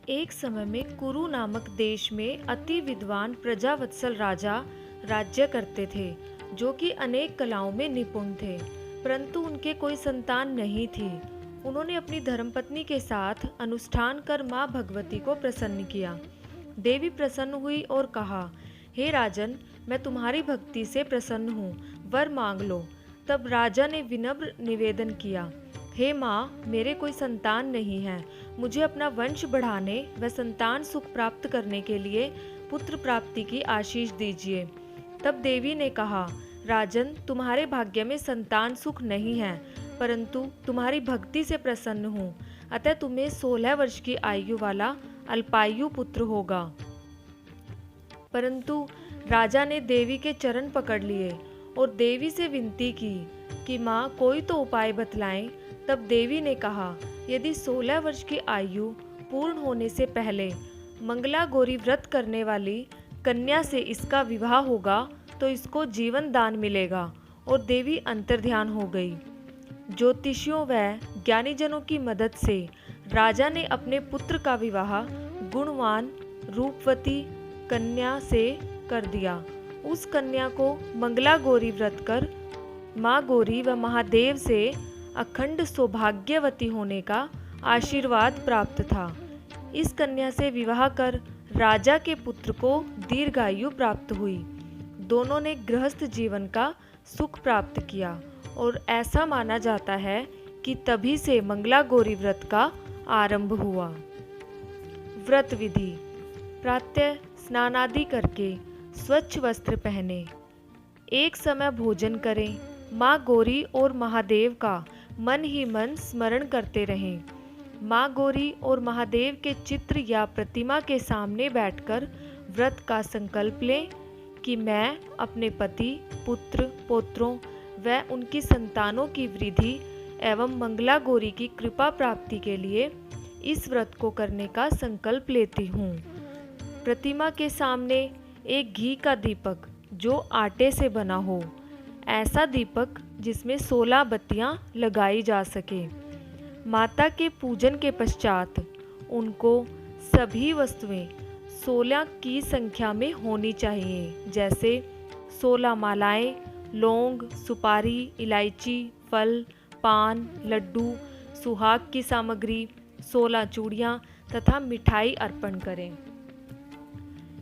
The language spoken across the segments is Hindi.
एक समय में कुरु नामक देश में अति विद्वान प्रजावत्सल राजा राज्य करते थे, जो कि अनेक कलाओं में निपुण थे, परंतु उनके कोई संतान नहीं थी। उन्होंने अपनी धर्मपत्नी के साथ अनुष्ठान कर मां भगवती को प्रसन्न किया। देवी प्रसन्न हुई और कहा, हे राजन, मैं तुम्हारी भक्ति से प्रसन्न हूँ, वर मांग लो। तब राजा ने विनम्र निवेदन किया, हे माँ, मेरे कोई संतान नहीं है। मुझे अपना वंश बढ़ाने व संतान सुख प्राप्त करने के लिए पुत्र प्राप्ति की आशीष दीजिए। तब देवी ने कहा, राजन, तुम्हारे भाग्य में संतान सुख नहीं है, परंतु तुम्हारी भक्ति से प्रसन्न हूँ, अतः तुम्हें 16 वर्ष की आयु वाला अल्पायु पुत्र होगा। परंतु राजा ने देवी के चरण पकड़ लिए और देवी से विनती की कि माँ, कोई तो उपाय बतलाएं। तब देवी ने कहा, यदि 16 वर्ष की आयु पूर्ण होने से पहले मंगला गौरी व्रत करने वाली कन्या से इसका विवाह होगा तो इसको जीवन दान मिलेगा। और देवी अंतर्ध्यान हो गई। ज्योतिषियों व ज्ञानीजनों की मदद से राजा ने अपने पुत्र का विवाह गुणवान रूपवती कन्या से कर दिया। उस कन्या को मंगला गौरी व्रत कर माँ गौरी व महादेव से अखंड सौभाग्यवती होने का आशीर्वाद प्राप्त था। इस कन्या से विवाह कर राजा के पुत्र को दीर्घायु प्राप्त हुई। दोनों ने गृहस्थ जीवन का सुख प्राप्त किया और ऐसा माना जाता है कि तभी से मंगला गौरी व्रत का आरंभ हुआ। व्रत विधि: प्रातः स्नान आदि करके स्वच्छ वस्त्र पहने, एक समय भोजन करें, माँ गौरी और महादेव का मन ही मन स्मरण करते रहें। माँ गौरी और महादेव के चित्र या प्रतिमा के सामने बैठकर व्रत का संकल्प लें कि मैं अपने पति, पुत्र, पौत्रों व उनकी संतानों की वृद्धि एवं मंगला गौरी की कृपा प्राप्ति के लिए इस व्रत को करने का संकल्प लेती हूँ। प्रतिमा के सामने एक घी का दीपक जो आटे से बना हो, ऐसा दीपक जिसमें 16 बत्तियां लगाई जा सके। माता के पूजन के पश्चात उनको सभी वस्तुएं 16 की संख्या में होनी चाहिए, जैसे 16 मालाएं, लौंग, सुपारी, इलायची, फल, पान, लड्डू, सुहाग की सामग्री, 16 चूड़ियाँ तथा मिठाई अर्पण करें।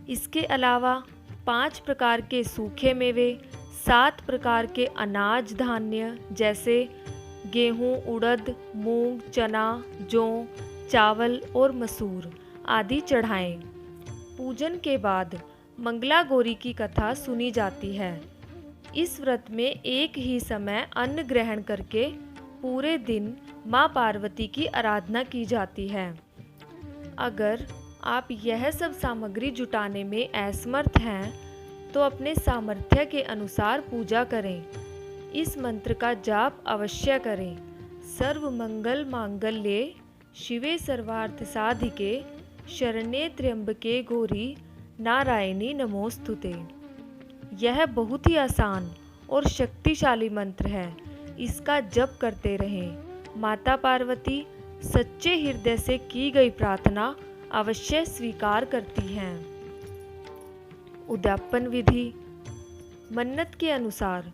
इसके अलावा 5 प्रकार के सूखे मेवे, 7 प्रकार के अनाज धान्य जैसे गेहूं, उड़द, मूंग, चना, जौ, चावल और मसूर आदि चढ़ाएं। पूजन के बाद मंगला गौरी की कथा सुनी जाती है। इस व्रत में एक ही समय अन्न ग्रहण करके पूरे दिन माँ पार्वती की आराधना की जाती है। अगर आप यह सब सामग्री जुटाने में असमर्थ हैं तो अपने सामर्थ्य के अनुसार पूजा करें। इस मंत्र का जाप अवश्य करें। सर्व मंगल मांगल्ये शिवे सर्वार्थ साधिके शरण्ये त्र्यंबके गौरी नारायणी नमोस्तुते। यह बहुत ही आसान और शक्तिशाली मंत्र है। इसका जप करते रहें। माता पार्वती सच्चे हृदय से की गई प्रार्थना अवश्य स्वीकार करती हैं। उद्यापन विधि: मन्नत के अनुसार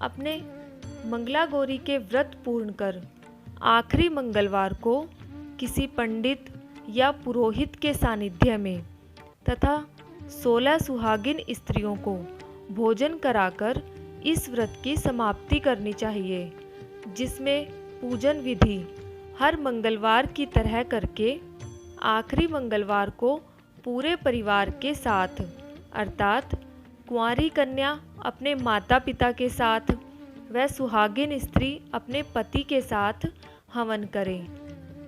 अपने मंगला गौरी के व्रत पूर्ण कर आखिरी मंगलवार को किसी पंडित या पुरोहित के सानिध्य में तथा 16 सुहागिन स्त्रियों को भोजन कराकर इस व्रत की समाप्ति करनी चाहिए, जिसमें पूजन विधि हर मंगलवार की तरह करके आखिरी मंगलवार को पूरे परिवार के साथ अर्थात कुंवारी कन्या अपने माता पिता के साथ व सुहागिन स्त्री अपने पति के साथ हवन करें।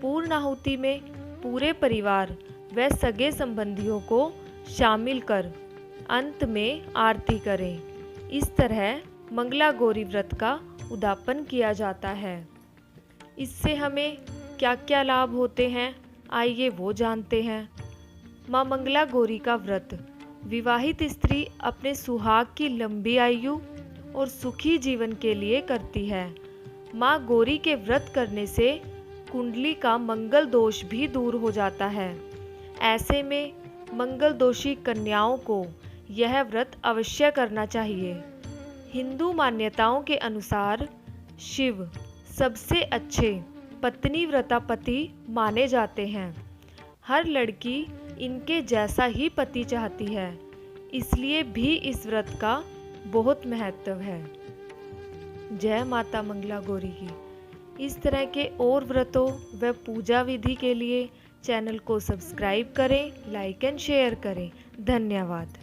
पूर्ण आहुति में पूरे परिवार व सगे संबंधियों को शामिल कर अंत में आरती करें। इस तरह मंगला गौरी व्रत का उद्यापन किया जाता है। इससे हमें क्या क्या लाभ होते हैं, आइए वो जानते हैं। माँ मंगला गौरी का व्रत विवाहित स्त्री अपने सुहाग की लंबी आयु और सुखी जीवन के लिए करती है। माँ गौरी के व्रत करने से कुंडली का मंगल दोष भी दूर हो जाता है। ऐसे में मंगल दोषी कन्याओं को यह व्रत अवश्य करना चाहिए। हिंदू मान्यताओं के अनुसार शिव सबसे अच्छे पत्नी व्रतापति माने जाते हैं। हर लड़की इनके जैसा ही पति चाहती है, इसलिए भी इस व्रत का बहुत महत्व है। जय माता मंगला गौरी की। इस तरह के और व्रतों व पूजा विधि के लिए चैनल को सब्सक्राइब करें, लाइक एंड शेयर करें। धन्यवाद।